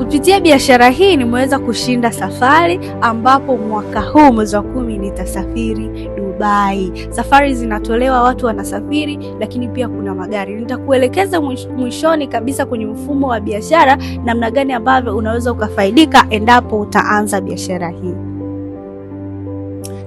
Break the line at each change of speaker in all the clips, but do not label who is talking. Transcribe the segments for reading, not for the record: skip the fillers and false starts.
Kupitia biashara hii nimeweza kushinda safari, ambapo mwaka huu mwezi wa 10 nitasafiri Dubai. Safari zinatolewa, watu wanasafiri, lakini pia kuna magari. Nitakuelekeza mwishoni kabisa kwenye mfumo wa biashara, namna gani ambavyo unaweza ukafaidika endapo utaanza biashara hii.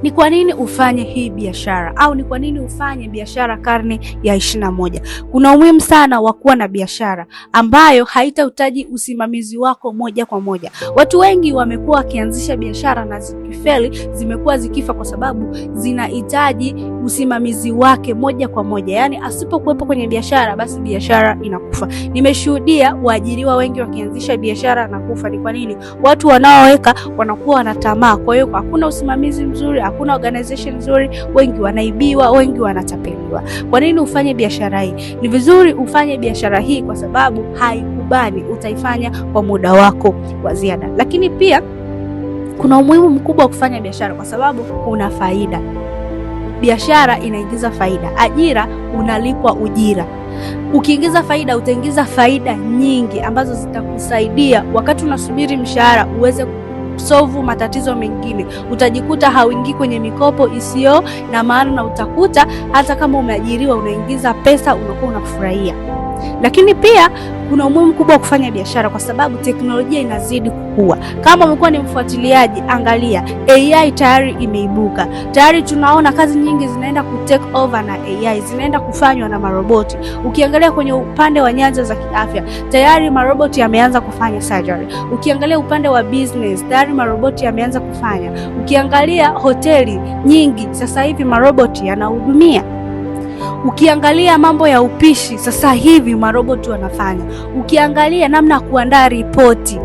Ni kwa nini ufanye hii biashara, au ni kwa nini ufanye biashara karne ya 21? Kuna umuhimu sana wa kuwa na biashara ambayo haitahitaji usimamizi wako moja kwa moja. Watu wengi wamekuwa wakianzisha biashara na zikifeli, zimekuwa zikifa kwa sababu zinahitaji usimamizi wake moja kwa moja. Yaani asipokuwepo kwenye biashara, basi biashara inakufa. Nimeshuhudia waajiriwa wengi wakianzisha biashara na kufa. Ni kwa nini? Watu wanaoweka wanakuwa wana tamaa. Kwa hiyo hakuna usimamizi mzuri, hakuna organization nzuri, wengi wanaibiwa, wengi wanatapeliwa. Kwa nini ufanye biashara hii? Ni vizuri ufanye biashara hii kwa sababu haikubani, utaifanya kwa muda wako wa ziada. Lakini pia kuna umuhimu mkubwa wa kufanya biashara kwa sababu una faida. Biashara inaingiza faida. Ajira unalipwa ujira. Ukiingiza faida, utaingiza faida nyingi ambazo zitakusaidia wakati unasubiri mshahara uweze solve matatizo mengine. Utajikuta hauingii kwenye mikopo isiyo na maana, na utakuta hata kama umeajiriwa unaingiza pesa, unakuwa unafurahia. Lakini pia kuna umuhimu mkubwa wa kufanya biashara kwa sababu teknolojia inazidi kukua. Kama umekuwa ni mfuatiliaji, angalia AI tayari imeibuka. Tayari tunaona kazi nyingi zinaenda ku take over na AI, zinaenda kufanywa na maroboti. Ukiangalia kwenye upande wa nyanja za kiafya, tayari maroboti yameanza kufanya surgery. Ukiangalia upande wa business, tayari maroboti yameanza kufanya. Ukiangalia hoteli nyingi sasa hivi maroboti yanahudumia. Ukiangalia mambo ya upishi sasa hivi maroboti wanafanya. Ukiangalia namna ya kuandaa ripoti,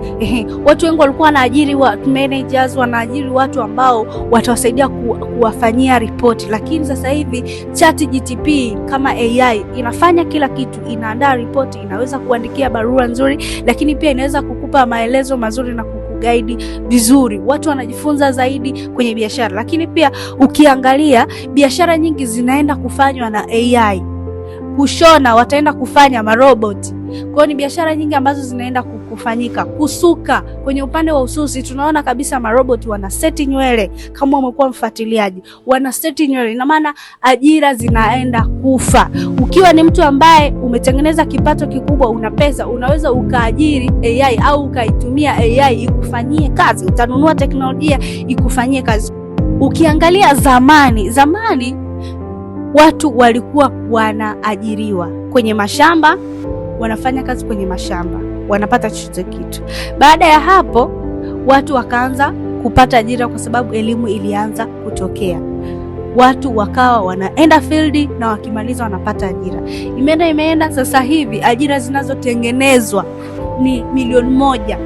watu wengi walikuwa wanaajiri managers, wanaajiri watu ambao watawasaidia kuwafanyia ripoti, lakini sasa hivi ChatGPT kama AI inafanya kila kitu. Inaandaa ripoti, inaweza kuandikia barua nzuri, lakini pia inaweza kukupa maelezo mazuri na guide vizuri. Watu wanajifunza zaidi kwenye biashara. Lakini pia ukiangalia biashara nyingi zinaenda kufanywa na AI. Kushona wataenda kufanya maroboti. Kwa hiyo ni biashara nyingi ambazo zinaenda kufanyika. Kusuka, kwenye upande wa ususi tunaona kabisa maroboti wana seti nywele. Kama umekuwa mfuatiliaji, wana seti nywele. Ina maana ajira zinaenda kufa. Ukiwa ni mtu ambaye umetengeneza kipato kikubwa, una pesa, unaweza ukaajiri AI au ukaitumia AI ikufanyie kazi. Utanunua teknolojia ikufanyie kazi. Ukiangalia zamani watu walikuwa wanaajiriwa kwenye mashamba, wanafanya kazi kwenye mashamba, wanapata chochote kitu. Baada ya hapo watu wakaanza kupata ajira kwa sababu elimu ilianza kutokea. Watu wakawa wanaenda field na wakimaliza wanapata ajira. Imeenda sasa hivi ajira zinazotengenezwa ni 1,000,000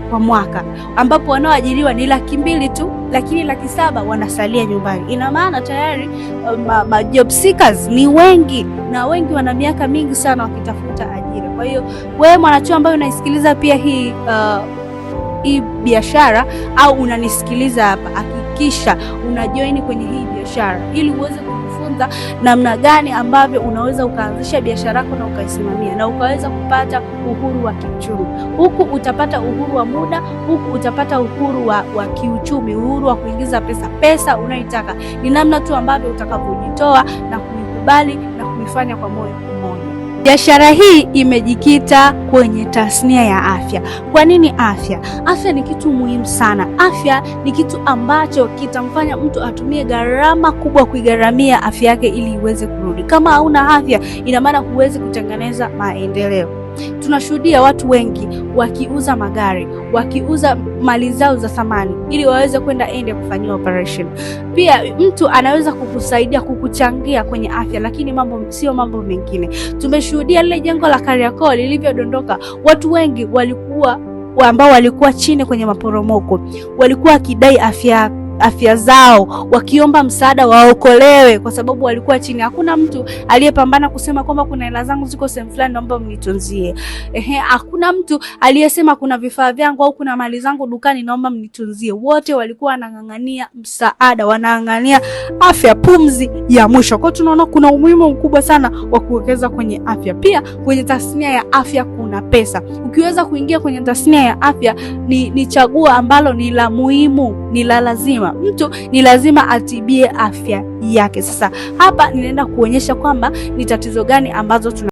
kwa mwaka, ambapo wanaoajiriwa ni 200,000 tu, lakini 700,000 wanasalia nyumbani. Ina maana tayari job seekers ni wengi, na wengi wana miaka mingi sana wakitafuta ajira. Kwa hiyo wewe mwanachuo ambaye unaisikiliza pia hii biashara au unanisikiliza hapa, hakikisha unajoin kwenye hii biashara ili uweze kujifunza namna gani ambavyo unaweza ukaanzisha biashara yako na ukaisimamia na ukaweza kupata uhuru wa kiuchumi. Huku utapata uhuru wa muda, huku utapata uhuru wa kiuchumi, uhuru wa kuingiza pesa unaitaka. Ni namna tu ambavyo utakavyojitoa na kuikubali na kuifanya kwa moyo mmoja. Biashara hii imejikita kwenye tasnia ya afya. Kwa nini afya? Afya ni kitu muhimu sana. Afya ni kitu ambacho kitamfanya mtu atumie gharama kubwa kuigharamia afya yake ili iweze kurudi. Kama hauna afya, ina maana huwezi kutengeneza maendeleo. Tunashuhudia watu wengi wakiuza magari, wakiuza mali zao za thamani ili waweze kwenda ende kufanyia operation. Pia mtu anaweza kukusaidia, kukuchangia kwenye afya, lakini sio mambo mengine. Tumeshuhudia lile jengo la Kariakoo lilivyodondoka. Watu wengi ambao walikuwa chini kwenye maporomoko walikuwa wakidai afya afya zao, wakiomba msaada waokolewe, kwa sababu walikuwa chini. Hakuna mtu aliyepambana kusema kwamba kuna hela zangu ziko sehemu fulani naomba mnitunzie. Hakuna mtu aliyesema kuna vifaa vyangu au kuna mali zangu dukani naomba mnitunzie. Wote walikuwa wanang'ang'ania msaada, wanang'ang'ania afya, pumzi ya mwisho. Kwa tunaona kuna umuhimu mkubwa sana wa kuwekeza kwenye afya. Pia kwenye tasnia ya afya kuna pesa. Ukiweza kuingia kwenye tasnia ya afya ni chaguo ambalo ni la muhimu, ni la lazima. Mtu ni lazima atibie afya yake. Sasa hapa ninaenda kuonyesha kwamba ni tatizo gani ambazo